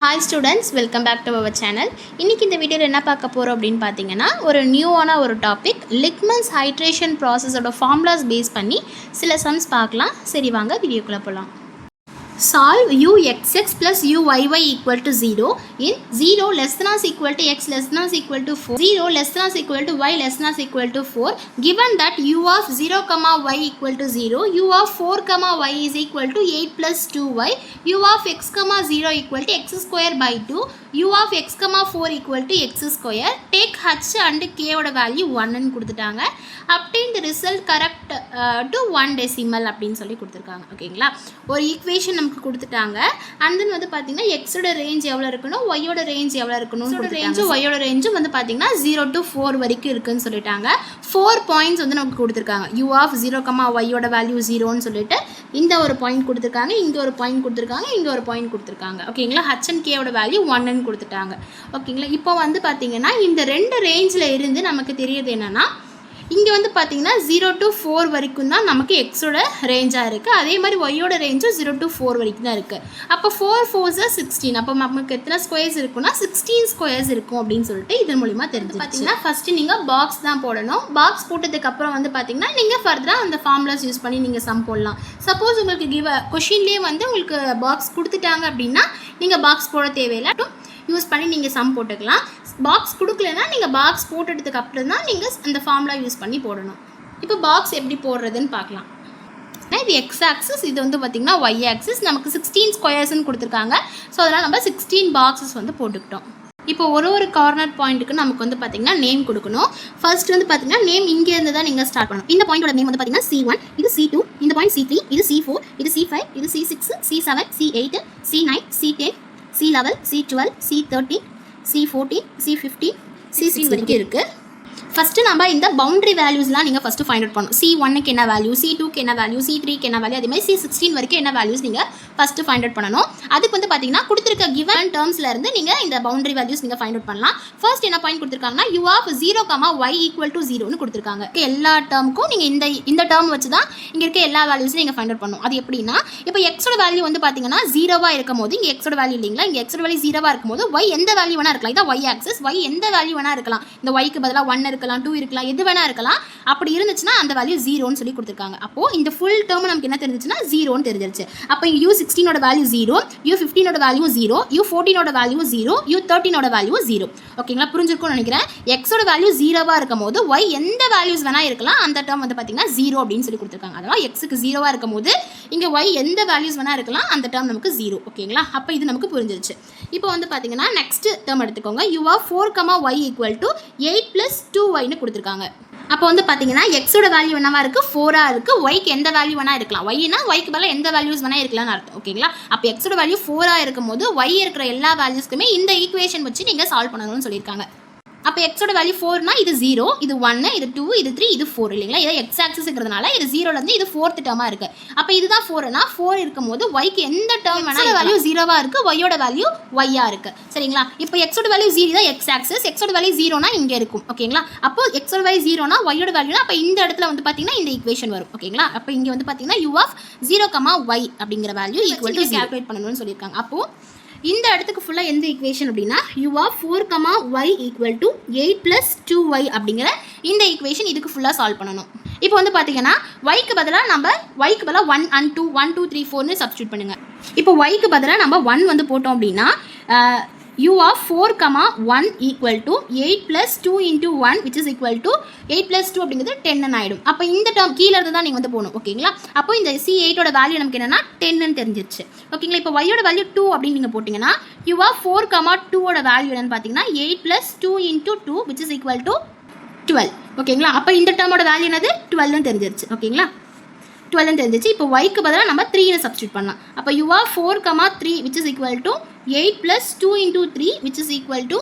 Hi students, welcome back to our channel. இன்னைக்கு இந்த வீடியோல என்ன பார்க்க போறோம் அப்படினு பாத்தீங்கன்னா ஒரு நியூவான ஒரு டாபிக் Lichtmann's hydration process ஓட formulas பேஸ் பண்ணி சில sums பார்க்கலாம். சரி வாங்க வீடியோக்குள்ள போலாம். Solve uxx plus uyy equal to 0 in 0 less than or equal to x less than or equal to 4, 0 less than or equal to y less than or equal to 4, given that u of 0 comma y equal to 0, u of 4 comma y is equal to 8 plus 2y, u of x comma 0 equal to x square by 2, u of x comma 4 equal to x square, take h and k ஓட value 1 ன்னு கொடுத்துட்டாங்க. obtain the result correct to 1 decimal அப்படினு சொல்லி கொடுத்திருக்காங்க. ஓகேங்களா? ஒரு equation நமக்கு கொடுத்துட்டாங்க. and then வந்து பாத்தீங்கன்னா x ஓட ரேஞ்ச் எவ்வளவு இருக்கணும், y ஓட ரேஞ்ச் எவ்வளவு இருக்கணும் கொடுத்துட்டாங்க. y ஓட ரேஞ்ச் வந்து பாத்தீங்கன்னா 0 to 4 வரைக்கும் இருக்குன்னு சொல்லிட்டாங்க. 4 பாயிண்ட்ஸ் வந்து நமக்கு கொடுத்திருக்காங்க. u of 0, y ஓட வேல்யூ 0 ன்னு சொல்லிட்டு இந்த ஒரு பாயிண்ட் கொடுத்திருக்காங்க, இங்க ஒரு பாயிண்ட் கொடுத்திருக்காங்க, இங்க ஒரு பாயிண்ட் கொடுத்திருக்காங்க. ஓகேங்களா? h and k ஓட வேல்யூ 1 ன்னு கொடுத்துட்டாங்க. ஓகேங்களா? இப்போ வந்து பாத்தீங்கன்னா இந்த ரெண்டு ரேஞ்ச்ல இருந்து நமக்கு தெரியுது என்னன்னா இங்க வந்து பாத்தீங்கன்னா 0 to 4 வரைக்கும் தான் நமக்கு x ஓட ரேஞ்சா இருக்கு. அதே மாதிரி y ஓட ரேஞ்சும் 0 to 4 வரைக்கும் தான் இருக்கு. அப்ப 4 4s are 16. அப்ப நமக்கு எத்தனை ஸ்கொயர்ஸ் இருக்கும்னா 16 ஸ்கொயர்ஸ் இருக்கும் அப்படினு சொல்லிட்டு இதன் மூலமா தெரிஞ்சு பாத்தீங்கன்னா ஃபர்ஸ்ட் நீங்க பாக்ஸ் தான் போடணும். பாக்ஸ் போட்டதுக்கு அப்புறம் வந்து பாத்தீங்கன்னா நீங்க ஃபர்தரா அந்த ஃபார்முலாஸ் யூஸ் பண்ணி நீங்க சம் போடலாம். சப்போஸ் உங்களுக்கு क्वेश्चनலயே வந்து உங்களுக்கு பாக்ஸ் கொடுத்துட்டாங்க அப்படினா நீங்க பாக்ஸ் போட தேவையில்லை, யூஸ் பண்ணி நீங்கள் சம் போட்டுக்கலாம். பாக்ஸ் கொடுக்கலன்னா நீங்கள் பாக்ஸ் போட்டுறதுக்கு அப்புறம் தான் நீங்கள் அந்த ஃபார்முலா யூஸ் பண்ணி போடணும். இப்போ பாக்ஸ் எப்படி போடுறதுன்னு பார்க்கலாம். இது எக்ஸ் ஆக்சிஸ், இது வந்து பார்த்திங்கன்னா ஒய் ஆக்சிஸ். நமக்கு 16 ஸ்கொயர்ஸ்ன்னு கொடுத்துருக்காங்க. ஸோ அதனால் நம்ம 16 பாக்ஸஸ் வந்து போட்டுக்கிட்டோம். இப்போ ஒரு கார்னர் பாயிண்ட்டுக்கு நமக்கு வந்து பார்த்திங்கன்னா நேம் கொடுக்கணும். ஃபர்ஸ்ட் வந்து பார்த்திங்கன்னா நேம் இங்கேருந்து தான் நீங்கள் ஸ்டார்ட் பண்ணணும். இந்த பாயிண்டோட நேம் வந்து பார்த்திங்கன்னா C1, இது C2, இந்த பாயிண்ட் C3, இது C4, இது C5, இது C6, C7, C8, C9, C10, C11, C12, C13, C14, C15, C16 வரைக்கும் இருக்குது. ஃபஸ்ட்டு நம்ம இந்த பவுண்டரி வேல்யூஸ்லாம் நீங்கள் ஃபஸ்ட்டு ஃபைண்ட் அவுட் பண்ணணும். C1க்கு என்ன வேல்யூ, C2க்கு என்ன வேல்யூ, C3க்கு என்ன வேல்யூ, அதேமாதிரி C16 வரைக்கும் என்ன வேல்யூஸ் நீங்கள் ஃபஸ்ட்டு ஃபைண்ட் அவுட் பண்ணணும். அதுக்கு வந்து பார்த்தீங்கன்னா கொடுத்துருக்க கிவன் டேர்ம்ஸ்லேருந்து நீங்கள் இந்த பவுண்டரி வேல்யூஸ் நீங்கள் ஃபைண்ட் அவுட் பண்ணலாம். ஃபர்ஸ்ட் என்ன பாயிண்ட் கொடுத்துருக்காங்கன்னா u of 0, y equal to 0ன்னு கொடுத்துருக்காங்க. எல்லா டேர்முக்கும் நீங்கள் இந்த டேர்ம் வச்சு தான் இங்கே இருக்க எல்லா வேல்யூஸும் நீங்கள் ஃபைண்ட் அவுட் பண்ணணும். அது எப்படின்னா இப்போ எக்ஸோட வேல்யூ வந்து பார்த்தீங்கன்னா 0வாக இருக்கும் போது இங்கே எக்ஸோட வேல்யூ இல்லைங்களா, இங்கே எக்ஸோட வேல்யூ 0வாக இருக்கும் போது y எந்த வேல்யூ வேணா இருக்கலாம். இதான் y ஆக்சிஸ். y எந்த வேல்யூ வேணா இருக்கலாம். இந்த yக்கு பதிலாக 1 இருக்கலாம், 2 இருக்கலாம், எது வேணா இருக்கலாம். அப்படி இருந்துச்சுன்னா அந்த வேல்யூ 0ன்னு சொல்லி கொடுத்துருக்காங்க. அப்போ இந்த ஃபுல் டேர்ம் நமக்கு என்ன தெரிஞ்சிச்சுன்னா 0ன்னு தெரிஞ்சிருச்சு. அப்போ u16 ஓட வேல்யூ 0, u15 ஓட வேல்யூ 0, u14 ஓட வேல்யூ 0, u13 ஓட வேல்யூ 0. ஓகேங்களா? புரிஞ்சிருக்கும்னு நினைக்கிறேன். x ஓட வேல்யூ 0வா இருக்கும் போது y எந்த வேல்யூஸ் வேணா இருக்கலாம், அந்த டேர்ம் வந்து பார்த்தீங்கன்னா 0 அப்படின்னு சொல்லி கொடுத்துருக்காங்க. அதனால xக்கு 0வா இருக்கும் போது இங்கே y எந்த வேல்யூஸ் வேணா இருக்கலாம், அந்த டேர்ம் நமக்கு 0. ஓகேங்களா? அப்போ இது நமக்கு புரிஞ்சிருச்சு. இப்போ வந்து பார்த்தீங்கன்னா நெக்ஸ்ட் டேர்ம் எடுத்துக்கோங்க. u of 4, y equal to 8 plus 2yன்னு கொடுத்துருக்காங்க. அப்போ வந்து பார்த்தீங்கன்னா எக்ஸோட வேல்யூ என்னவா இருக்குது, 4ஆக இருக்குது. ஒய்க்கு எந்த வேல்யூ வேணா இருக்கலாம். ஒய்னா ஒய்க்கு பதிலாக எந்த வேல்யூஸ் வேணா இருக்கலாம்னு அர்த்தம். ஓகேங்களா? அப்போ எக்ஸோட வேல்யூ 4ஆக இருக்கும் போது ஒய் இருக்கிற எல்லா வேல்யூஸ்க்குமே இந்த ஈக்குவேஷன் வச்சு நீங்கள் சால்வ் பண்ணணும்னு சொல்லியிருக்காங்க. அப்போ எக்ஸோட வேல்யூ 4னா இது 0, இது 1, இது 2, இது 3, இது 4 இல்லைங்களா? இதை எக்ஸ் ஆக்சிஸ்ங்கிறதுனால இது 0லேருந்து இது 4th டேர்மாக இருக்குது. அப்போ இதுதான் 4னா 4 இருக்கும் போது ஒய்க்கு எந்த டேர்ம் வேணா வேல்யூ 0வாக இருக்குது, ஒய்யோட வேல்யூ ஒய்யாக இருக்குது. சரிங்களா? இப்போ எக்ஸோட வேல்யூ 0 தான் எக்ஸ் ஆக்சிஸ். எக்ஸோட வேல்யூ 0னா இங்கே இருக்கும். ஓகேங்களா? அப்போ எக்ஸோட வேல்யூ 0னா ஒய்யோட வேல்யூனா அப்போ இந்த இடத்துல வந்து பார்த்தீங்கன்னா இந்த ஈக்குவேஷன் வரும். ஓகேங்களா? அப்போ இங்கே வந்து பார்த்தீங்கன்னா u of 0, y அப்படிங்கிற வேல்யூ ஈக்குவல் டு கால்குலேட் பண்ணணும்னு சொல்லியிருக்காங்க. அப்போது இந்த இடத்துக்கு ஃபுல்லாக எந்த ஈக்குவேஷன் அப்படின்னா u of 4, y equal to 8 plus 2y அப்படிங்கிற இந்த ஈக்குவேஷன் இதுக்கு ஃபுல்லாக சால்வ் பண்ணணும். இப்போ வந்து பார்த்தீங்கன்னா yக்கு பதிலாக நம்ம yக்கு பதிலாக 1 and 2, 1 2 3 4ன்னு சப்ஸ்டியூட் பண்ணுங்க. இப்போ yக்கு பதிலாக நம்ம 1 வந்து போட்டோம் அப்படின்னா u of 4, 1 equal to 8 plus 2 into 1 which is equal to 8 plus 2 அப்படிங்கிறது 10 ஆகிடும். அப்போ இந்த டேர்ம் கீழே இருந்து தான் நீங்கள் வந்து போகணும். ஓகேங்களா? அப்போ இந்த C8ஓட வேல்யூ நமக்கு என்னன்னா 10ன்னு தெரிஞ்சிருச்சு. ஓகேங்களா? இப்போ y ஓட வேல்யூ 2 அப்படின்னு நீங்கள் போட்டிங்கன்னா u of 4, 2ஓட வேல்யூ என்னன்னு பார்த்தீங்கன்னா 8 plus 2 into 2 which is equal to 12. ஓகேங்களா? அப்போ இந்த டேர்மோட வேல்யூ என்னது 12ன்னு தெரிஞ்சிருச்சு. ஓகேங்களா? 12ன்னு தெரிஞ்சிச்சு. இப்போ yக்கு பதிலாக நம்ம 3ன்னு சப்ஸ்டியூட் பண்ணலாம். அப்போ u of 4, 3 which is equal to 8 plus 2 into 3 which is equal to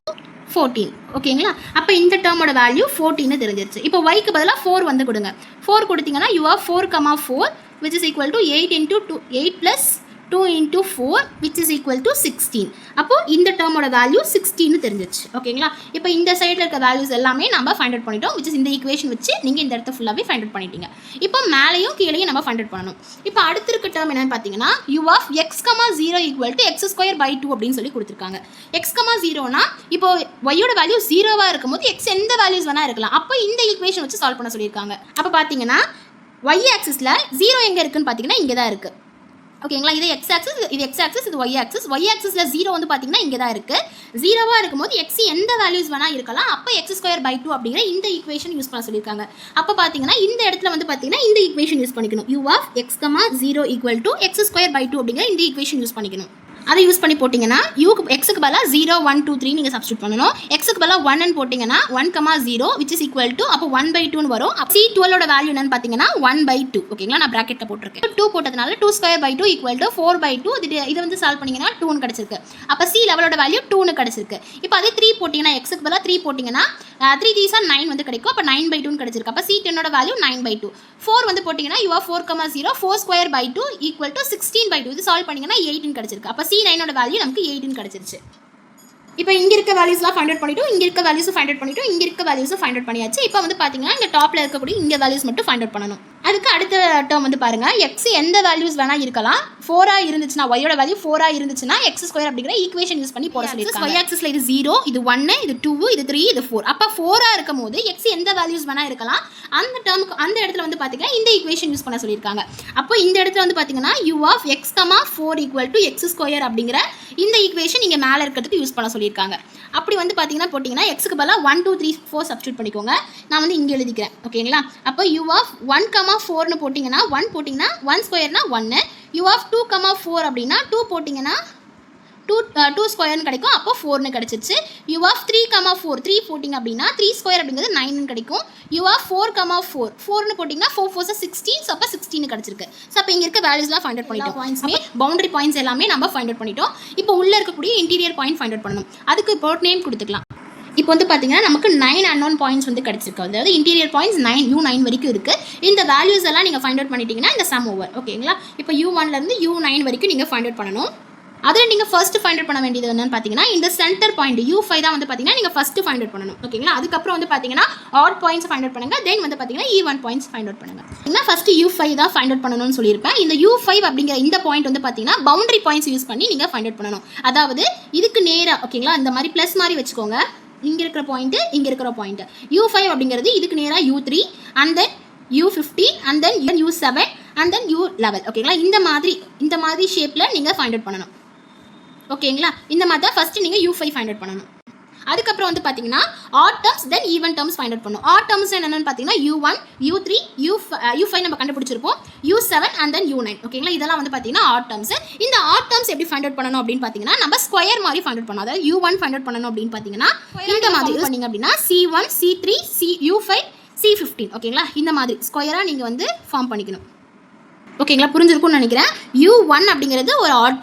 14. ஓகேங்களா? அப்போ இந்த டேர்மோட வேல்யூ 14ன்னு தெரிஞ்சிருச்சு. இப்போ yக்கு பதிலாக 4 வந்து கொடுங்க. 4 கொடுத்தீங்கன்னா u of 4, 4 which is equal to 8 into 2, 8 plus 2 into 4 which is equal to 16. அப்போ இந்த டேர்மோட வேல்யூ 16 தெரிஞ்சிச்சு. ஓகேங்களா? இப்போ இந்த சைடில் இருக்க வேல்யூஸ் எல்லாமே நம்ம ஃபைண்ட் அவுட் பண்ணிட்டோம். which is இந்த ஈக்குவேஷன் வச்சு நீங்கள் இந்த இடத்த ஃபுல்லாகவே ஃபைண்ட் அவுட் பண்ணிட்டீங்க. இப்போ மேலேயும் கீழேயும் நம்ம ஃபைண்ட் அவுட் பண்ணணும். இப்போ அடுத்து இருக்க டேர்ம் என்னன்னு பார்த்தீங்கன்னா u of x, 0 equal to x square by 2 அப்படின்னு சொல்லி கொடுத்துருக்காங்க. x, 0னா இப்போ y-யோட வேல்யூ 0வாக இருக்கும்போது x எந்த வேல்யூஸ் வேணா இருக்கலாம். அப்போ இந்த ஈக்குவேஷன் வச்சு சால்வ் பண்ண சொல்லியிருக்காங்க. அப்போ பார்த்தீங்கன்னா y ஆக்சிஸில் 0 எங்கே இருக்குன்னு பார்த்தீங்கன்னா இங்கே தான் இருக்குது. ஓகேங்களா? இது எக்ஸ் ஆக்சிஸ், இது எக்ஸ் ஆக்சிஸ், இது ஒய் ஆக்சிஸ். ஒய் ஆக்சிஸில் 0 வந்து பார்த்தீங்கன்னா இங்கே தான் இருக்குது. 0வாக இருக்கும்போது எக்ஸ் எந்த வேல்யூஸ் வேணால் இருக்கலாம். அப்போ x ஸ்கொயர் பை 2 அப்படிங்கிற இந்த ஈக்குவேஷன் யூஸ் பண்ண சொல்லியிருக்காங்க. அப்போ பார்த்தீங்கன்னா இந்த இடத்துல வந்து பார்த்தீங்கன்னா இந்த ஈக்குவேஷன் யூஸ் பண்ணிக்கணும். u of x, 0 equal to x square by 2 அப்படிங்கிற இந்த ஈக்குவேஷன் யூஸ் பண்ணிக்கணும். அதை யூஸ் பண்ணி போட்டிங்கன்னா எக்ஸுக்கு பதிலாக 0, 1, 2, 3 நீங்கள் சப்ஸ்டியூட் பண்ணணும். எக்ஸுக்கு பதிலாக 1 போட்டிங்கன்னா 1, 0 which is equal to அப்போ 1/2 வரும். C12ஓட வேல்யூ என்னன்னு பார்த்தீங்கன்னா 1/2. ஓகேங்களா? நான் ப்ராக்கெட்டில் போட்டிருக்கேன். 2 போட்டதுனால 2 ஸ்கொயர் பை 2 equal to 4/2. இதை வந்து சால்வ் பண்ணிங்கன்னா 2ன்னு கிடச்சிருக்கு. அப்போ C11ஓட வேல்யூ 2ன்னு கிடச்சிருக்கு. இப்போ அதே 3 போட்டிங்கன்னா எக்ஸுக்கு பதிலாக 3 போட்டிங்கன்னா 3 3s 9 வந்து கிடைக்கும். அப்போ 9/2ன்னு கிடச்சிருக்கு. அப்போ C10ஓட வேல்யூ 9/2. 4 வந்து போட்டிங்கன்னா u of 4, 0 4 square by 2 equal to 16/2. இது சால்வ் பண்ணிங்கன்னா 8ன்னு கிடச்சிருக்கு. அப்போ C9ஓட வேல்யூ நமக்கு 8ன்னு கிடச்சிருச்சு. இப்போ இங்கே இருக்க வேல்யூஸ்லாம் ஃபைண்ட் அவுட் பண்ணிட்டோம், இங்கே இருக்க வேல்யூஸும் ஃபைண்ட் அவுட் பண்ணிட்டோம், இங்கே இருக்க வேல்யூஸும் ஃபைண்ட் அவுட் பண்ணியாச்சு. இப்போ வந்து பார்த்தீங்கன்னா இந்த டாப்பில் இருக்கக்கூடிய இங்கே வேல்யூஸ் மட்டும் ஃபைண்ட் அவுட் பண்ணணும். அதுக்கு அடுத்த டேர்ம் வந்து பாருங்கள், எக்ஸ் எந்த வேல்யூஸ் வேணால் இருக்கலாம். 4ஆக இருந்துச்சுன்னா ஒய்யோட வேல்யூ 4ஆக இருந்துச்சுன்னா எக்ஸ் ஸ்கொயர் அப்படிங்கிற ஈக்குவேஷன் யூஸ் பண்ணி போட சொல்லியிருக்காங்க. ஒய் ஆக்சிஸில் இது 0, இது 1, இது 2, இது 3, இது 4. அப்போ 4ஆக இருக்கும் போது எக்ஸ் எந்த வேல்யூஸ் வேணால் இருக்கலாம். அந்த டேர்முக்கு அந்த இடத்துல வந்து பார்த்தீங்கன்னா இந்த ஈக்குவேஷன் யூஸ் பண்ண சொல்லியிருக்காங்க. அப்போ இந்த இடத்துல வந்து பார்த்தீங்கன்னா u of x, 4 equal to x square அப்படிங்கிற இந்த ஈக்குவேஷன் இங்கே மேலே இருக்கிறதுக்கு யூஸ் பண்ண சொல்லியிருக்காங்க. அப்படி வந்து பார்த்தீங்கன்னா போட்டிங்கன்னா எக்ஸுக்கு பதிலாக 1, 2, 3, 4 சப்ஸ்டியூட் பண்ணிக்கோங்க. நான் வந்து இங்கே எழுதிக்கிறேன். ஓகேங்களா? அப்போ u of 1, 4னு போட்டிங்கன்னா 1 போட்டிங்கன்னா 1 ஸ்கொயர்னா 1. u of 2, 4 அப்படின்னா 2 போட்டிங்கன்னா 2 ஸ்கொயர்னு கிடைக்கும். அப்போ 4னு கிடச்சிருச்சு. u of 3, 4 3 போட்டிங்க அப்படின்னா 3 ஸ்கொயர் அப்படிங்கிறது 9னு கிடைக்கும். u of 4, 4னு போட்டிங்கன்னா 4 4 16. ஸோ அப்போ 16 கிடச்சிருக்கு. ஸோ அப்போ இங்கே இருக்க வேல்யூஸ்லாம் ஃபைண்ட் அவுட் பண்ணிட்டோம். பாயிண்ட்ஸ்மே பவுண்டரி பாயிண்ட்ஸ் எல்லாமே நம்ம ஃபைண்ட் அவுட் பண்ணிட்டோம். இப்போ உள்ளே இருக்கக்கூடிய இன்டீரியர் பாயிண்ட் ஃபைண்ட் அவுட் பண்ணணும். அதுக்கு இப்போ நேம் கொடுத்துக்கலாம். இப்போ வந்து பார்த்தீங்கன்னா நமக்கு 9 அன்னோன் பாயிண்ட்ஸ் வந்து கிடச்சிருக்கு. அதாவது இன்டீரியர் பாயிண்ட்ஸ் 9 வரைக்கும் இருக்குது. இந்த வேல்யூஸ் எல்லாம் நீங்கள் ஃபைண்ட் அவுட் பண்ணிட்டீங்கன்னா இந்த சம் ஓவர். ஓகேங்களா? இப்போ U1லேருந்து U9 வரைக்கும் நீங்கள் ஃபைண்ட் அவுட் பண்ணணும். அதில் நீங்கள் ஃபர்ஸ்ட் ஃபைண்ட் அவுட் பண்ண வேண்டியது என்னன்னு பார்த்தீங்கன்னா இந்த சென்டர் பாயிண்ட் U5 தான் வந்து பார்த்தீங்கன்னா நீங்கள் ஃபர்ஸ்ட் ஃபைண்ட் அவுட் பண்ணணும். ஓகேங்களா? அதுக்கப்புறம் வந்து பார்த்தீங்கன்னா ஆட் பாயிண்ட்ஸ் ஃபைண்ட் அவுட் பண்ணுங்க. தென் வந்து பார்த்தீங்கன்னா E1 பாயிண்ட்ஸ் ஃபைண்ட் அவுட் பண்ணுங்க. என்ன ஃபர்ஸ்ட் U5 தான் ஃபைண்ட் அவுட் பண்ணணும்னு சொல்லியிருப்பேன். இந்த U5 அப்படிங்கிற இந்த பாயிண்ட் வந்து பார்த்தீங்கன்னா பவுண்டரி பாயிண்ட்ஸ் யூஸ் பண்ணி நீங்கள் ஃபைண்ட் அவுட் பண்ணணும். அதாவது இதுக்கு நேராக ஓகேங்களா இந்த மாதிரி ப்ளஸ் மாதிரி வச்சுக்கோங்க. இங்கே இருக்கிற பாயிண்ட்டு இங்கே இருக்கிற பாயிண்ட்டு U5 அப்படிங்கிறது இதுக்கு நேராக U3 and then U15 and then U7 and then U11. ஓகேங்களா? இந்த மாதிரி ஷேப்பில் நீங்கள் ஃபைண்ட் அவுட் பண்ணணும். ஓகேங்களா? இந்த மாதிரி தான் ஃபஸ்ட்டு நீங்கள் U5 ஃபைண்ட் அவுட் பண்ணணும். அதுக்கப்புறம் வந்து பார்த்தீங்கன்னா odd terms then even terms find out பண்ணணும். ஆட் டேர்ம்ஸ் என்னென்னு பார்த்தீங்கன்னா U1, U3, U5 நம்ம கண்டுபிடிச்சிருப்போம். U7 and then U9. ஓகேங்களா? இதெல்லாம் வந்து பார்த்தீங்கன்னா ஆட் டேர்ம்ஸ். இந்த ஆட் டேர்ம்ஸ் எப்படி ஃபைண்ட் அவுட் பண்ணணும் அப்படின்னு பார்த்தீங்கன்னா நம்ம ஸ்கொயர் மாதிரி ஃபைண்ட் அவுட் பண்ணணும். அதாவது U1 ஃபைண்ட் அவுட் பண்ணணும் அப்படின்னு பார்த்தீங்கன்னா இந்த மாதிரி பண்ணீங்க அப்படின்னா C1, C3, U5, C15. ஓகேங்களா? இந்த மாதிரி ஸ்கொயராக நீங்கள் வந்து ஃபார்ம் பண்ணிக்கணும். ஓகேங்களா? புரிஞ்சிருக்கும்னு நினைக்கிறேன். U1 அப்படிங்கிறது ஒரு ஆட்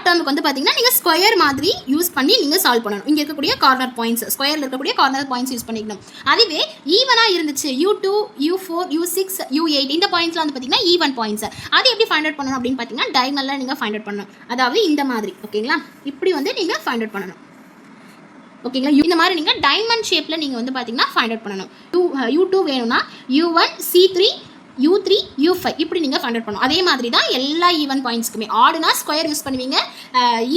டேர்முக்கு வந்து பார்த்தீங்கன்னா நீங்கள் ஸ்கொயர் மாதிரி யூஸ் பண்ணி நீங்கள் சால்வ் பண்ணணும். இங்கே இருக்கக்கூடிய கார்னர் பாயிண்ட்ஸ் ஸ்கொயரில் இருக்கக்கூடிய கார்னர் பாயிண்ட்ஸ் யூஸ் பண்ணிக்கணும். அதுவே ஈவனாக இருந்துச்சு U2, U4, U6, U8 இந்த பாயிண்ட்ஸ்லாம் வந்து பார்த்தீங்கன்னா ஈவன் பாயிண்ட்ஸ். அது எப்படி ஃபைண்ட் அவுட் பண்ணணும் அப்படின்னு பார்த்தீங்கன்னா டயகனலாக நீங்கள் ஃபைண்ட் அவுட் பண்ணணும். அதாவது இந்த மாதிரி. ஓகேங்களா? இப்படி வந்து நீங்கள் ஃபைண்ட் அவுட் பண்ணணும். ஓகேங்களா? இந்த மாதிரி நீங்கள் டைமண்ட் ஷேப்பில் நீங்கள் வந்து பார்த்தீங்கன்னா ஃபைண்ட் அவுட் பண்ணணும். U2 வேணும்னா U1, C3, U3, U5 இப்படி நீங்கள் ஃபைண்ட் அவுட் பண்ணணும். அதே மாதிரி தான் எல்லா ஈவன் பாயிண்ட்ஸ்க்குமே. ஆடுனா ஸ்கொயர் யூஸ் பண்ணுவீங்க,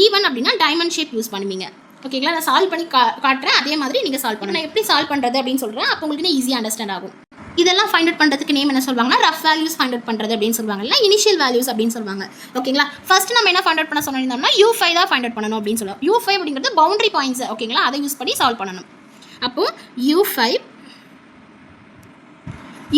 ஈவன் அப்படின்னா டைமண்ட் ஷேப் யூஸ் பண்ணுவீங்க. ஓகேங்களா? நான் சால்வ் பண்ணி காட்டுறேன். அதே மாதிரி நீங்கள் சால்வ் பண்ணணும். நான் எப்படி சால்வ் பண்ணுறது அப்படின்னு சொல்கிறேன். அப்போ உங்களுக்கு ஈஸியாக அண்டர்ஸ்டாண்ட் ஆகும். இதெல்லாம் ஃபைண்ட் அவுட் பண்ணுறதுக்கு நேம் என்ன சொல்லுவாங்கன்னா ரஃப் வேல்யூஸ் ஃபைண்ட் அவுட் பண்ணுறது அப்படின்னு சொல்லுவாங்க. இல்லை இனிஷியல் வேல்யூஸ் அப்படின்னு சொல்லுவாங்க. ஓகேங்களா? ஃபர்ஸ்ட் நம்ம என்ன ஃபைண்ட் அவுட் பண்ண சொல்லியிருந்தோம்னா U5 தான் ஃபைண்ட் அவுட் பண்ணணும் அப்படின்னு சொல்லுவோம். U5 அப்படிங்கிறது பவுண்டரி பாயிண்ட்ஸ். ஓகேங்களா? அதை யூஸ் பண்ணி சால்வ் பண்ணணும். அப்போது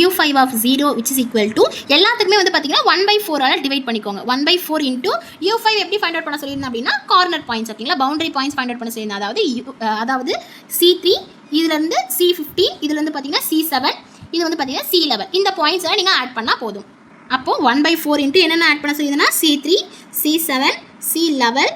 U5 of 0 which is equal to எல்லாத்துக்குமே வந்து பார்த்தீங்கன்னா 1/4 டிவைட் பண்ணிக்கோங்க. 1/4 இன்ட்டு U5 எப்படி ஃபைண்ட் அவுட் பண்ண சொல்லியிருந்தேன் அப்படின்னா கார்னர் பாயிண்ட்ஸ். ஓகேங்களா? பவுண்டரி பாயிண்ட்ஸ் ஃபைண்ட் அவுட் பண்ண சொல்லியிருந்தேன். அதாவது C3 இதுலேருந்து C15 இதுலேருந்து பார்த்தீங்கன்னா C7 இது வந்து பார்த்தீங்கன்னா C11 இந்த பாயிண்ட்ஸை நீங்கள் ஆட் பண்ணால் போதும். அப்போது 1/4 இன்ட்டு என்னென்ன ஆட் பண்ண சொல்லியிருந்தேன்னா C3, C7, C11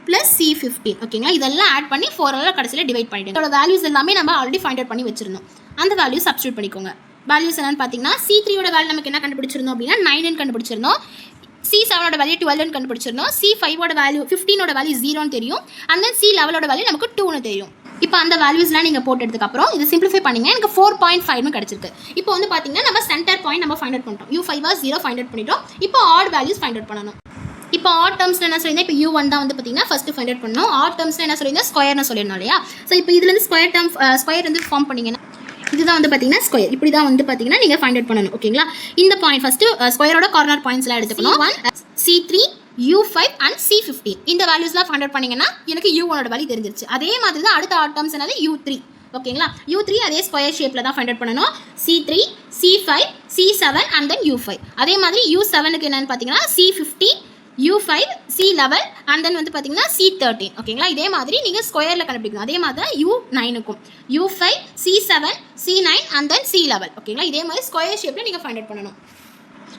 plus C15. ஓகேங்களா? இதெல்லாம் ஆட் பண்ணி 4 கடைசியில் டிவைட் பண்ணிவிட்டு இதோட வேல்யூஸ் எல்லாமே நம்ம ஆல்ரெடி ஃபைண்ட் அவுட் பண்ணி வச்சிருந்தோம். அந்த வேல்யூஸ் சப்ஸ்டியூட் பண்ணிக்கோங்க. வேல்யூஸ் என்னன்னு பார்த்தீங்கன்னா C3யோட வேல்யூ நமக்கு என்ன கண்டுபிடிச்சிருந்தோம் அப்படின்னா 9 கண்டுபிடிச்சிருந்தோம். C7 value 12 கண்டுபிடிச்சிருந்தோம். C5 value 15 value 0 தெரியும். அண்ட் தென் C11 வேல்யூ நமக்கு 2 தெரியும். இப்போ அந்த வேல்யூஸ்லாம் நீங்கள் போட்டதுக்கப்புறம் இது சிம்பிளிஃபை பண்ணிங்க எனக்கு 4.5 கிடச்சிருக்கு. இப்போ வந்து பார்த்தீங்கன்னா நம்ம சென்டர் பாயிண்ட் நம்ம ஃபைண்ட் அவுட் பண்ணிட்டோம். U5 0 ஃபைண்ட் அவுட் பண்ணிட்டோம். இப்போ ஆட் வேல்யூஸ் ஃபைண்ட் அவுட் பண்ணணும். இப்போ ஆட் டேர்ம்ஸில் என்ன சொல்லியிருந்தேன், இப்போ U1 தான் வந்து பார்த்தீங்கன்னா ஃபஸ்ட்டு ஃபைண்ட் அவுட் பண்ணணும். ஆட் டேர்ம்ஸில் என்ன சொல்லியிருந்தேன், ஸ்கொயர்னு சொல்லிடணும் இல்லையா. ஸோ இப்போ இதுலேருந்து ஸ்கொயர் வந்து ஃபார்ம் பண்ணிங்கன்னா இதுதான் வந்து பார்த்தீங்கன்னா ஸ்கொயர். இப்படி தான் வந்து பார்த்தீங்கன்னா நீங்கள் ஃபைண்ட் அவுட் பண்ணணும். ஓகேங்களா. இந்த பாயிண்ட் ஃபஸ்ட்டு ஸ்கொயரோட கார்னர் பாயிண்ட்ஸ்லாம் எடுத்துக்கணும். C3 U5 அண்ட் C15 இந்த வேல்யூஸ்லாம் ஃபைண்ட் அவுட் பண்ணிங்கன்னா எனக்கு U1 வேல்யூ தெரிஞ்சிருச்சு. அதே மாதிரி தான் அடுத்த ஆட் டேர்ம்ஸ் என்னது U3. ஓகேங்களா. U3 அதே ஸ்கொயர் ஷேப்பில் தான் ஃபைண்ட் அவுட் பண்ணணும். C3 C5 C7 and then U5. அதே மாதிரி U7க்கு என்னென்னு பார்த்தீங்கன்னா C15 U5 C11 and then வந்து பார்த்தீங்கன்னா C13. ஓகேங்களா. இதே மாதிரி நீங்கள் ஸ்கொயரில் கண்டுபிடிக்கணும். அதே மாதிரி தான் U9க்கும் U5 C7 C9 and then C11. ஓகேங்களா. இதே மாதிரி ஸ்கொயர் ஷேப்பில் நீங்கள் ஃபைண்ட் அவுட் பண்ணணும்.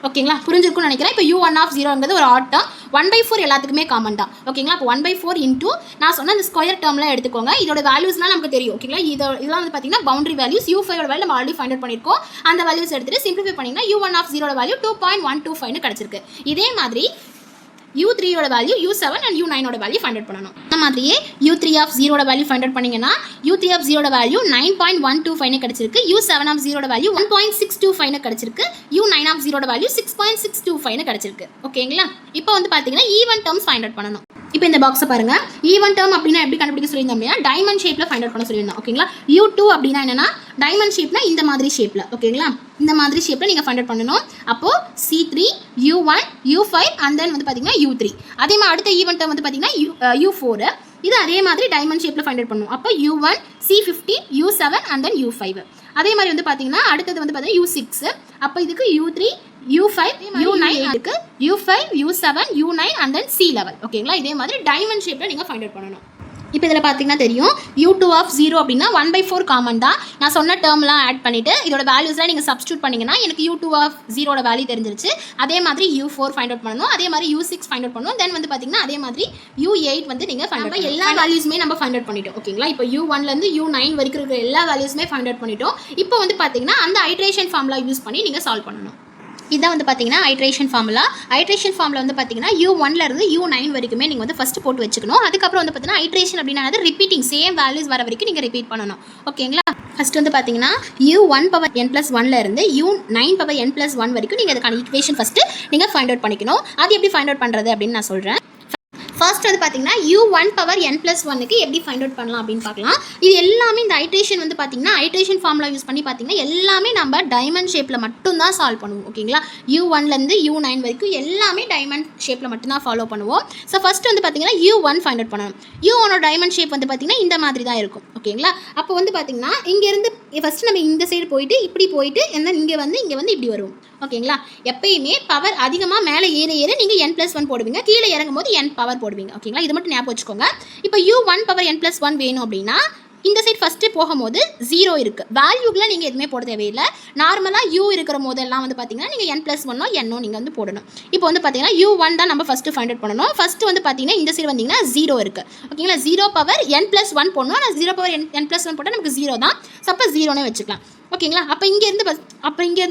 ஓகேங்களா. புரிஞ்சிருக்கும்னு நினைக்கிறேன். இப்போ U1 ஒரு ஆட் டேர்ம் 1/4 எல்லாத்துக்குமே காமன் தான். ஓகேங்களா. இப்போ 1/4 இன்டூ நான் சொன்ன அந்த ஸ்கொயர் டேர்ம்லாம் எடுத்துக்கோங்க. இதோட வேல்யூஸ்லாம் நமக்கு தெரியும். ஓகேங்களா. இதெல்லாம் வந்து பார்த்தீங்கன்னா பவுண்டரி வேல்யூஸ். U5 வேல்யூ நம்ம ஆல்ரெடி ஃபைண்ட் அவுட் பண்ணியிருக்கோம். அந்த வேல்யூஸ் எடுத்துகிட்டு சிம்பிளிஃபை பண்ணிங்கன்னா U1 வேல்யூ 2.125 கிடச்சிருக்கு. இதே மாதிரி U3 value U7 and U9 value find out பண்ணணும். அந்த மாதிரியே U3 வேல்யூ ஃபைண்ட் அவுட் பண்ணிங்கன்னா U3 வேல்யூ 9.125 கிடச்சிருக்கு. U7 வேல்யூ 1.625 கிடச்சிருக்கு. U9 வேல்யூ 6.625 கிடச்சிருக்கு. ஓகேங்களா. இப்போ வந்து பார்த்தீங்கன்னா ஈவன் டேர்ம்ஸ் ஃபைண்ட் அவுட் பண்ணணும். இப்போ இந்த பாக்ஸை பாருங்க. ஈவன் டேர்ம் அப்படின்னா எப்படி கண்டுபிடிக்க சொல்லியிருந்தோம் அப்படின்னா டைமண்ட் ஷேப்பில் ஃபைண்ட் அவுட் பண்ண சொல்லியிருந்தோம். ஓகேங்களா. U2 அப்படின்னா என்னன்னா டைமண்ட் ஷேப்னா இந்த மாதிரி ஷேப்பில். ஓகேங்களா. இந்த மாதிரி ஷேப்பில் நீங்கள் ஃபைண்ட் அவுட் பண்ணணும். அப்போது C3 U1 U5 and then வந்து பார்த்தீங்கன்னா U3. அதே மாதிரி அடுத்த ஈவன் டேர்ம் வந்து பார்த்தீங்கன்னா U4. இது அதே மாதிரி டைமண்ட் ஷேப்பில் ஃபைண்ட் அவுட் பண்ணணும். அப்போ U1 C15 U7 and then U5. அதே மாதிரி வந்து பார்த்தீங்கன்னா அடுத்தது வந்து பார்த்தீங்கன்னா U6. அப்போ இதுக்கு U3 U5 U9 இருக்கு. U5 U7 U9 and then C11. ஓகேங்களா. இதே மாதிரி டைமண்ட் ஷேப்பில் நீங்கள் ஃபைண்ட் அவுட் பண்ணணும். இப்போ இதில் பார்த்தீங்கன்னா தெரியும் U2 அப்படின்னா 1/4 காமன் தான். நான் சொன்ன டேர்ம்லாம் ஆட் பண்ணிவிட்டு இதோட வேல்யூஸ்லாம் நீங்கள் சப்ஸ்டியூட் பண்ணிங்கன்னா எனக்கு U2 வேல்யூ தெரிஞ்சிருச்சு. அதே மாதிரி U4 ஃபைண்ட் அவுட் பண்ணணும். அதே மாதிரி U6 ஃபைண்ட் அவுட் பண்ணணும். தென் வந்து பார்த்தீங்கன்னா அதே மாதிரி U8 வந்து நீங்கள் ஃபைண்ட் அவுட் எல்லா வேல்யூஸுமே நம்ம ஃபைண்ட் அவுட் பண்ணிட்டோம். ஓகேங்களா. இப்போ U1லேருந்து U9 வரைக்கும் இருக்கிற எல்லா வேல்யூஸுமே ஃபைண்ட் அவுட் பண்ணிட்டோம். இப்போ வந்து பார்த்தீங்கன்னா அந்த ஐட்ரேஷன் ஃபார்முலா யூஸ் பண்ணி நீங்கள் சால்வ் பண்ணணும். இதான் வந்து பார்த்தீங்கன்னா ஐட்ரேஷன் ஃபார்முலா வந்து பார்த்தீங்கன்னா U1லேருந்து U9 வரைக்குமே நீங்கள் வந்து ஃபஸ்ட்டு போட்டு வச்சுக்கணும். அதுக்கப்புறம் வந்து பார்த்தீங்கன்னா ஐட்ரேஷன் அப்படின்னா ரிப்பீட்டிங் சேம் வேல்யூஸ் வர வரைக்கும் நீங்கள் ரிப்பீட் பண்ணணும். ஓகேங்களா. ஃபஸ்ட்டு வந்து பார்த்தீங்கன்னா U1n+1லேருந்து U9n+1 வரைக்கும் நீங்கள் அதுக்கான ஈக்குவேஷன் ஃபஸ்ட்டு நீங்கள் ஃபைண்ட் அவுட் பண்ணிக்கணும். அது எப்படி ஃபைண்ட் அவுட் பண்ணுறது அப்படின்னு நான் சொல்கிறேன். ஃபர்ஸ்ட் வந்து பார்த்தீங்கன்னா U1n+1க்கு எப்படி ஃபைண்ட் அவுட் பண்ணலாம் அப்படின்னு பார்க்கலாம். இது எல்லாமே இந்த ஐட்ரேஷன் வந்து பார்த்தீங்கன்னா ஐட்ரேஷன் ஃபார்முலா யூஸ் பண்ணி பார்த்தீங்கன்னா எல்லாமே நம்ம டைமண்ட் ஷேப்பில் மட்டும்தான் சால்வ் பண்ணுவோம். ஓகேங்களா. U1லேருந்து U9 வரைக்கும் எல்லாமே டைமண்ட் ஷேப்பில் மட்டும்தான் ஃபாலோ பண்ணுவோம். ஸோ ஃபஸ்ட்டு வந்து பார்த்தீங்கன்னா U1 ஃபைண்ட் அவுட் பண்ணணும். U1 டைமண்ட் ஷேப் வந்து பார்த்தீங்கன்னா இந்த மாதிரி தான் இருக்கும். ஓகேங்களா. அப்போ வந்து பார்த்தீங்கன்னா இங்கேருந்து ஃபஸ்ட்டு நம்ம இந்த சைடு போயிட்டு இப்படி போயிட்டு இங்கே வந்து இப்படி வருவோம். ஓகேங்களா. எப்பயுமே பவர் அதிகமாக மேலே ஏற நீங்கள் n+1 போடுவீங்க. கீழே இறங்கும் போது n பவர் போடுவீங்க. ஓகேங்களா. இது மட்டும் ஞாபகம் வச்சுக்கோங்க. இப்போ U1n+1 வேணும் அப்படின்னா இந்த சைட் ஃபஸ்ட்டு போகும்போது 0 இருக்குது. வேல்யூக்குலாம் நீங்கள் எதுவுமே போட தேவையில்லை. நார்மலாக U இருக்கிற போதெல்லாம் வந்து பார்த்தீங்கன்னா நீங்கள் n+1 n நீங்கள் வந்து போடணும். இப்போ வந்து பார்த்தீங்கன்னா U1 தான் நம்ம ஃபஸ்ட்டு ஃபைண்ட் அவுட் பண்ணணும். ஃபஸ்ட்டு வந்து பார்த்தீங்கன்னா இந்த சைடு வந்தீங்கன்னா 0 இருக்குது. ஓகேங்களா. 0 பவர் n+1 போடணும். ஆனால் 0 பவர் n+1 போட்டால் நமக்கு 0 தான். சப்போ 0னே வச்சுக்கலாம். ஓகேங்களா. அப்போ இங்கேருந்து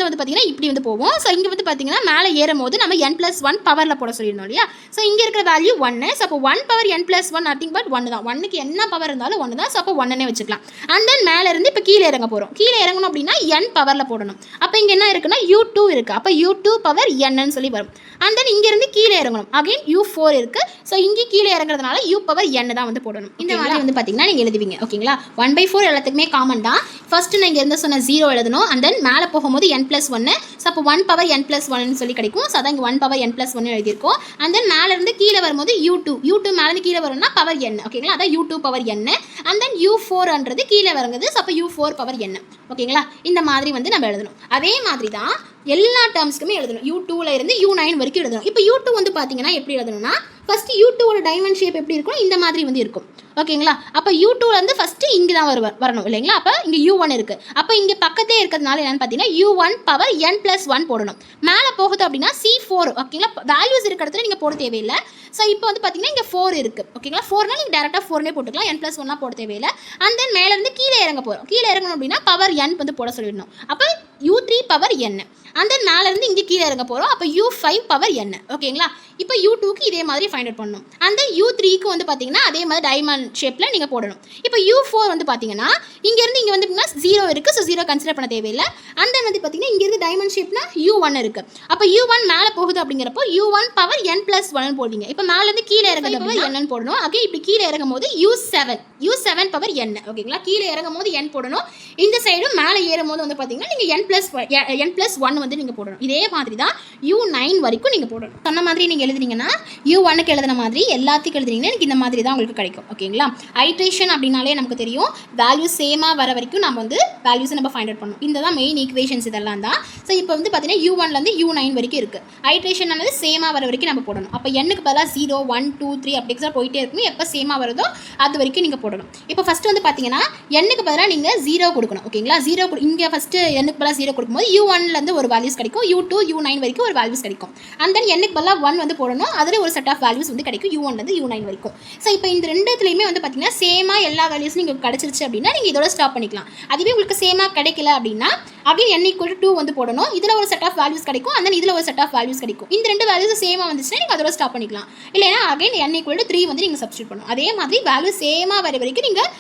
வந்து பார்த்தீங்கன்னா இப்படி வந்து போவோம். ஸோ இங்கே வந்து பார்த்தீங்கன்னா மேலே ஏறும் போது நம்ம n+1 பவரில் போட சொல்லியிருந்தோம் இல்லையா. ஸோ இங்கே இருக்கிற வேல்யூ 1. ஸோ அப்போ 1 பவர் n+1 நத்திங் பட் 1 தான். 1க்கு என்ன பவர் இருந்தாலும் 1 தான். ஸோ அப்போ 1னே வச்சுக்கலாம். அண்ட் தென் மேலே இருந்து இப்போ கீழே இறங்க போகிறோம். கீழே இறங்கணும் அப்படின்னா n பவரில் போடணும். அப்போ இங்கே என்ன இருக்குன்னா U2 இருக்குது. அப்போ U2 பவர் n சொல்லி வரும். அண்ட் தென் இங்கேருந்து கீழே இறங்கணும். அகைன் U4 இருக்குது. ஸோ இங்கே கீழே இறங்குறதுனால U பவர் n தான் வந்து போடணும். இந்த மாதிரி வந்து பார்த்தீங்கன்னா நீங்கள் எழுதுவீங்க. ஓகேங்களா. 1/4 எல்லாத்துக்குமே காமன் தான். ஃபஸ்ட்டு நான் இங்கே இருந்து சொன்ன 0 எழுதணும். அண்ட் தென் மேலே போகும்போது n+1. ஸோ அப்போ 1 பவர் n+1 சொல்லி கிடைக்கும். ஸோ அதான் இங்கே 1 பவர் n+1 எழுதியிருக்கோம். அண்ட் தென் மேலேருந்து கீழே வரும்போது U2 மேலேருந்து கீழே வரும்னா பவர் n. ஓகேங்களா. அதான் U2 power n. And then U4ன்றது கீழே வருங்குது. ஸோ அப்போ U4 பவர் n. ஓகேங்களா. இந்த மாதிரி வந்து நம்ம எழுதணும். அதே மாதிரி தான் எல்லா டேர்ம்ஸ்க்குமே எழுதணும். U2லேருந்து U9 வரைக்கும் எழுதணும். இப்போ U2 வந்து பார்த்தீங்கன்னா எப்படி எழுதணும்னா ஃபஸ்ட்டு U2 டைமண்ட் ஷேப் எப்படி இருக்கும் இந்த மாதிரி வந்து இருக்கும். ஓகேங்களா. அப்போ U2லேருந்து ஃபஸ்ட்டு இங்கே தான் வரணும் இல்லைங்களா. அப்போ இங்கே U1 இருக்குது. அப்போ இங்கே பக்கத்தே இருக்கிறதுனால என்னென்னு பார்த்தீங்கன்னா U1 பவர் n+1 போடணும். மேலே போகுது அப்படின்னா C4. ஓகேங்களா. வேல்யூஸ் இருக்கிற இடத்துல நீங்கள் போட தேவையில்லை. ஸோ இப்போ வந்து பார்த்தீங்கன்னா இங்கே 4 இருக்குது. ஓகேங்களா. 4னா நீங்கள் டேரெக்டாக 4னே போட்டுக்கலாம். n+1 போட தேவையில்லை. அண்ட் தென் மேலேருந்து கீழே இறங்க போகிறோம். கீழே இறங்கணும் அப்படின்னா பவர் n வந்து போட சொல்லிடணும். அப்போ u3 பவர் n. அந்த மேலேருந்து இங்கே கீழே இறங்க போகிறோம். அப்போ u5 பவர் n. ஓகேங்களா? இப்போ u2க்கு இதே மாதிரி ஃபைண்ட் அவுட் பண்ணணும். அந்த u3க்கு வந்து பார்த்தீங்கன்னா அதே மாதிரி டைமண்ட் ஷேப்பில் நீங்கள் போடணும். இப்போ u4 வந்து பார்த்தீங்கன்னா இங்கேருந்து இங்கே வந்து பார்த்தீங்கன்னா 0 இருக்குது. ஸோ 0 கன்சிடர் பண்ண தேவையில்லை. அந்த வந்து பார்த்தீங்கன்னா இங்கேருந்து டைமண்ட் ஷேப்னா u1 இருக்குது. அப்போ u1 மேலே போகுது அப்படிங்கிறப்போ u1 பவர் n+1 போடுவீங்க. இப்போ மேலேருந்து கீழே இறங்குறது பவர் என்னன்னு போடணும். ஓகே, இப்படி கீழே இறங்கும் போது u7 பவர் n. ஓகேங்களா? கீழே இறங்கும் போது n போடணும். இந்த சைடும் மேலே ஏறும் போது வந்து பார்த்தீங்கன்னா நீங்கள் n+1 வந்து நீங்கள் போடணும். இதே மாதிரி தான் u9 வரைக்கும் நீங்கள் போடணும். சொன்ன மாதிரி நீங்கள் எழுதுனீங்கன்னா u1க்கு எழுதின மாதிரி எல்லாத்துக்கும் எழுதுனீங்கன்னா எனக்கு இந்த மாதிரி தான் உங்களுக்கு கிடைக்கும். ஓகேங்களா? ஐட்ரேஷன் அப்படின்னாலே நமக்கு தெரியும், வேல்யூஸ் சேமாக வர வரைக்கும் நம்ம வந்து வேல்யூஸை நம்ம ஃபைண்ட் அவுட் பண்ணணும். இந்த தான் மெயின் ஈக்குவேஷன்ஸ் இதெல்லாம் தான். ஸோ இப்போ வந்து பார்த்தீங்கன்னா u1லேருந்து u9 வரைக்கும் இருக்குது. ஐட்ரேஷன் ஆனது சேமாக வர வரைக்கும் நம்ம போடணும். அப்போ n-க்கு பதிலாக 0 1 2 3 அப்படி எக்ஸாம் போயிட்டே இருக்கும். எப்போ சேமாக வருதோ அது வரைக்கும் நீங்கள் போடணும். இப்போ ஃபஸ்ட்டு வந்து பார்த்தீங்கன்னா n-க்கு பதிலாக நீங்கள் 0 கொடுக்கணும். ஓகேங்களா? 0 இங்கே ஃபஸ்ட்டு n-க்கு பதிலாக 0 கொடுக்கும்போது u1லேருந்து ஒரு வேல்யூஸ் கிடைக்கும், u2 u9 வரைக்கும் ஒரு வேல்யூஸ் கிடைக்கும். அண்ட் தென் n-க்கு பதிலாக 1 வந்து போடணும். அதில் ஒரு செட் ஆஃப் வேல்யூஸ் வந்து கிடைக்கும் u1லேருந்து u9 வரைக்கும். ஸோ இப்போ இந்த ரெண்டுத்துலையுமே வந்து பார்த்தீங்கன்னா சேமாக எல்லா வேல்யூஸும் நீங்கள் கிடச்சிருச்சு அப்படின்னா நீங்கள் இதோட ஸ்டாப் பண்ணிக்கலாம். அதுவே உங்களுக்கு சேமாக கிடைக்கல அப்படின்னா அப்படியே n=2 வந்து போடணும். இதில் ஒரு செட் ஆஃப் வேல்யூஸ் கிடைக்கும், அந்த இதில் ஒரு செட் ஆஃப் வேல்யூஸ் கிடைக்கும். இந்த ரெண்டு வேல்யூஸ் சேமாக வந்துச்சுன்னா நீங்கள் அதோட ஸ்டாப் பண்ணிக்கலாம். இல்லைன்னா அகைன் n=3 வந்து நீங்கள் சப்ஸ்டியூட் பண்ணணும். அதே மாதிரி வேல்யூ சேமாக வர வரைக்கும் நீங்கள்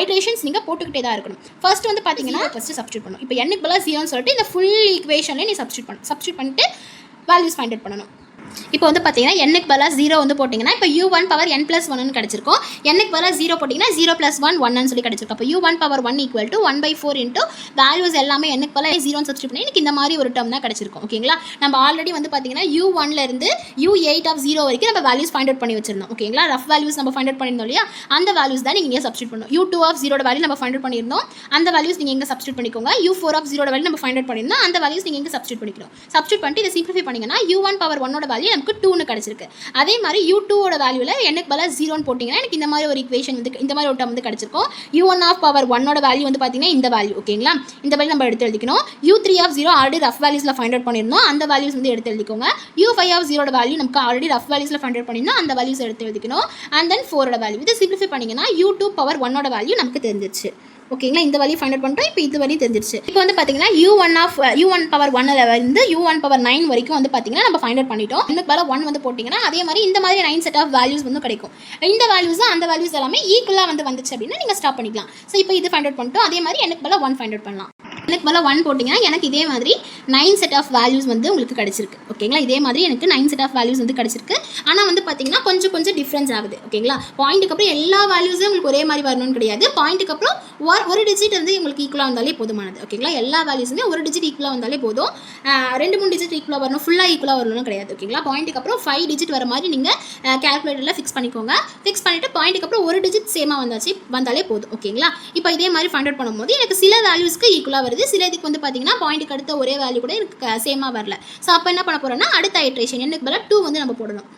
ஐட்ரேஷன்ஸ் நீங்கள் போட்டுக்கிட்டே தான் இருக்கணும். ஃபர்ஸ்ட் வந்து பார்த்தீங்கன்னா ஃபஸ்ட்டு சப்ஸ்டியூட் பண்ணணும். இப்போ n-க்கு பதிலாக 0ன்னு சொல்லிட்டு இந்த ஃபுல் ஈக்குவேஷனில் நீ சப்ஸ்டியூட் பண்ணிட்டு வேல்யூஸ் ஃபைண்ட் அவுட் பண்ணணும். இப்போ வந்து பார்த்தீங்கன்னா n-க்கு பதிலாக 0 வந்து போட்டிங்கன்னா இப்போ u1 பவர் n+1 கிடச்சிருக்கும். n-க்கு பதிலாக 0 போட்டிங்கன்னா 0+1 1 சொல்லி கிடச்சிருக்கும். அப்போ u1 பவர் 1 = 1/4 இன்ட்டு வேல்யூஸ் எல்லாமே n-க்கு பதிலாக 0 சப்ஸ்டியூட் பண்ணி எனக்கு இந்த மாதிரி ஒரு டேர்ம் தான் கிடச்சிருக்கும். ஓகேங்களா? நம்ம ஆல்ரெடி வந்து பார்த்தீங்கன்னா u1லேருந்து u8 வரைக்கும் நம்ம வேல்யூஸ் ஃபைண்ட் அவுட் பண்ணி வச்சிருந்தோம். ஓகேங்களா? ரஃப் வேல்யூஸ் நம்ம ஃபைண்ட் அவுட் பண்ணியிருந்தோம் இல்லையா? அந்த வேல்யூஸ் தான் நீங்கள் இங்கே சப்ஸ்டியூட் பண்ணணும். u2 வேல்யூ நம்ம ஃபைண்ட் அவுட் பண்ணியிருந்தோம், அந்த வேல்யூஸ் நீங்கள் இங்கே சப்ஸ்டியூட் பண்ணிக்கோங்க. u4 வேல்யூ நம்ம ஃபைண்ட் அவுட் பண்ணியிருந்தோம், அந்த வேல்யூஸ் நீங்கள் இங்கே சப்ஸ்டியூட் பண்ணிக்கணும். சப்ஸ்டியூட் பண்ணிட்டு இதை சிம்பிளிஃபை பண்ணிங்கன்னா u1 பவர் 1 வேல்யூ நமக்கு 2ன்னு கிடச்சிருக்கு. அதே மாதிரி u2 வேல்யூவில் n-க்கு பதிலாக 0ன்னு போட்டிங்கன்னா எனக்கு இந்த மாதிரி ஒரு ஈக்குவேஷன் வந்து இந்த மாதிரி ஒரு டேர்ம் வந்து கிடச்சிருக்கும். u1 பவர் 1 வேல்யூ வந்து பார்த்தீங்கன்னா இந்த வேல்யூ. ஓகேங்களா? இந்த வேல்யூ நம்ம எடுத்து எழுதிக்கணும். u3 ஆல்ரெடி ரஃப் வேல்யூஸில் ஃபைண்ட் அவுட் பண்ணியிருந்தோம், அந்த வேல்யூஸ் வந்து எடுத்து எழுதிக்கோங்க. u5 வேல்யூ நமக்கு ஆல்ரெடி ரஃப் வேல்யூஸில் ஃபைண்ட் அவுட் பண்ணியிருந்தோம், அந்த வேல்யூஸ் எடுத்து எழுதிக்கணும். அண்ட் தென் 4 வேல்யூ இதை சிம்பிளிஃபை பண்ணிங்கன்னா u2 பவர் 1 வேல்யூ நமக்கு தெரிஞ்சிருச்சு. ஓகேங்களா? இந்த வேல்யூ ஃபைண்ட் அவுட் பண்ணிட்டோம். இப்போ இது வரையும் தெரிஞ்சிருச்சு. இப்போ வந்து பார்த்தீங்கன்னா u1 பவர் 1 வந்து u1 பவர் 9 வரைக்கும் வந்து பார்த்தீங்கன்னா நம்ம ஃபைண்ட் அவுட் பண்ணிட்டோம். இந்த பவர் 1 வந்து போட்டிங்கன்னா அதே மாதிரி இந்த மாதிரி 9 செட் ஆஃப் வேல்யூஸ் வந்து கிடைக்கும். இந்த வேல்யூஸ் அந்த வேல்யூஸ் எல்லாமே ஈக்குவலாக வந்து வந்துச்சு அப்படின்னா நீங்கள் ஸ்டாப் பண்ணிக்கலாம். ஸோ இப்போ இது ஃபைண்ட் அவுட் பண்ணிட்டோம். அதே மாதிரி n-க்கு பதிலாக 1 ஃபைண்ட் அவுட் பண்ணலாம். n-க்கு பதிலாக 1 போட்டிங்கன்னா எனக்கு இதே மாதிரி 9 செட் ஆஃப் வேல்யூஸ் வந்து உங்களுக்கு கிடச்சிருக்கு. ஓகேங்களா? இதே மாதிரி எனக்கு 9 செட் ஆஃப் வேல்யூஸ் வந்து கிடச்சிருக்கு. ஆனால் வந்து பார்த்தீங்கன்னா கொஞ்சம் டிஃப்ரென்ஸ் ஆகுது. ஓகேங்களா? பாயிண்ட்டுக்கு அப்புறம் எல்லா வேல்யூஸும் உங்களுக்கு ஒரே மாதிரி வரணும்னு கிடையாது. பாயிண்ட்டுக்கு அப்புறம் ஒரு டிஜிட் வந்து உங்களுக்கு ஈக்குவலாக வந்தாலே போதுமானது. ஓகேங்களா? எல்லா வேல்யூஸுமே ஒரு டிஜிட் ஈக்குவலாக வந்தாலே போதும். 2-3 டிஜிட் ஈக்குவலாக வரணும், ஃபுல்லாக ஈக்குவலாக வரணும்னு கிடையாது. ஓகேங்களா? பாயிண்ட்டுக்கு அப்புறம் 5 டிஜிட் வர மாதிரி நீங்கள் கேல்குலேட்டரில் ஃபிக்ஸ் பண்ணிக்கோங்க. ஃபிக்ஸ் பண்ணிவிட்டு பாயிண்ட்டுக்கு அப்புறம் ஒரு டிஜிட் சேமாக வந்தாலே போதும். ஓகேங்களா? இப்போ இதே மாதிரி ஃபைண்ட் அவுட் பண்ணும்போது எனக்கு சில வேல்யூஸ்க்கு ஈக்குவலாக வருது, சில இதுக்கு வந்து பார்த்தீங்கன்னா பாயிண்ட்டுக்கு அடுத்த ஒரே வேல்யூ கூட எனக்கு சேமாக வரல. ஸோ அப்போ என்ன பண்ண போகிறோம்னா அடுத்த ஐட்ரேஷன் n-க்கு பதிலாக 2 வந்து நம்ம போடணும்.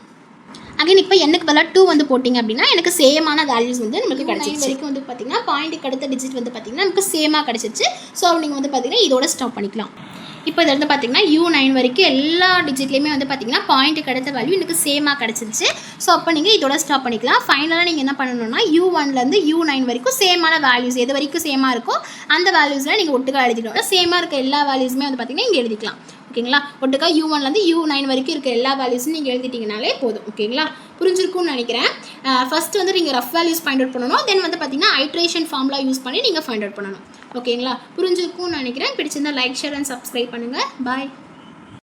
அகைன் இப்போ n-க்கு பதிலாக 2 வந்து போட்டிங்க அப்படின்னா எனக்கு சேமான வேல்யூஸ் வந்து நமக்கு கிடச்சிருச்சு. வரைக்கும் வந்து பார்த்தீங்கன்னா பாயிண்ட்டுக்கு அடுத்த டிஜிட் வந்து பார்த்தீங்கன்னா நமக்கு சேமாக கிடச்சிருச்சு. ஸோ நீங்கள் வந்து பார்த்தீங்கன்னா இதோட ஸ்டாப் பண்ணிக்கலாம். இப்போ இதில் வந்து பார்த்தீங்கன்னா u9 வரைக்கும் எல்லா டிஜிட்லேயுமே வந்து பார்த்தீங்கன்னா பாயிண்ட்டுக்கு அடுத்த வேல்யூ எனக்கு சேமாக கிடச்சிருச்சு. ஸோ அப்போ நீங்கள் இதோட ஸ்டாப் பண்ணிக்கலாம். ஃபைனலாக நீங்கள் என்ன பண்ணணும்னா u1லேருந்து u9 வரைக்கும் சேமான வேல்யூஸ் எது வரைக்கும் சேமாக இருக்கோ அந்த வேல்யூஸில் நீங்கள் ஒட்டுக்காக எழுதிக்கணும். சேமாக இருக்க எல்லா வேல்யூஸுமே வந்து பார்த்தீங்கன்னா இங்கே எழுதிக்கலாம். ஓகேங்களா? ஒட்டுக்கா u1லேருந்து u9 வரைக்கும் இருக்க எல்லா வேல்யூஸும் நீங்கள் எழுதிட்டிங்கனாலே போதும். ஓகேங்களா? புரிஞ்சிருக்கும்னு நினைக்கிறேன். ஃபஸ்ட்டு வந்து நீங்கள் ரஃப் வேல்யூஸ் ஃபைண்ட் அவுட் பண்ணணும். தென் வந்து பார்த்தீங்கன்னா ஐட்ரேஷன் ஃபார்முலா யூஸ் பண்ணி நீங்கள் ஃபைண்ட் அவுட் பண்ணணும். ஓகேங்களா? புரிஞ்சிருக்கும்னு நினைக்கிறேன். பிடிச்சிருந்தா லைக், ஷேர் அண்ட் சப்ஸ்கிரைப் பண்ணுங்கள். பாய்.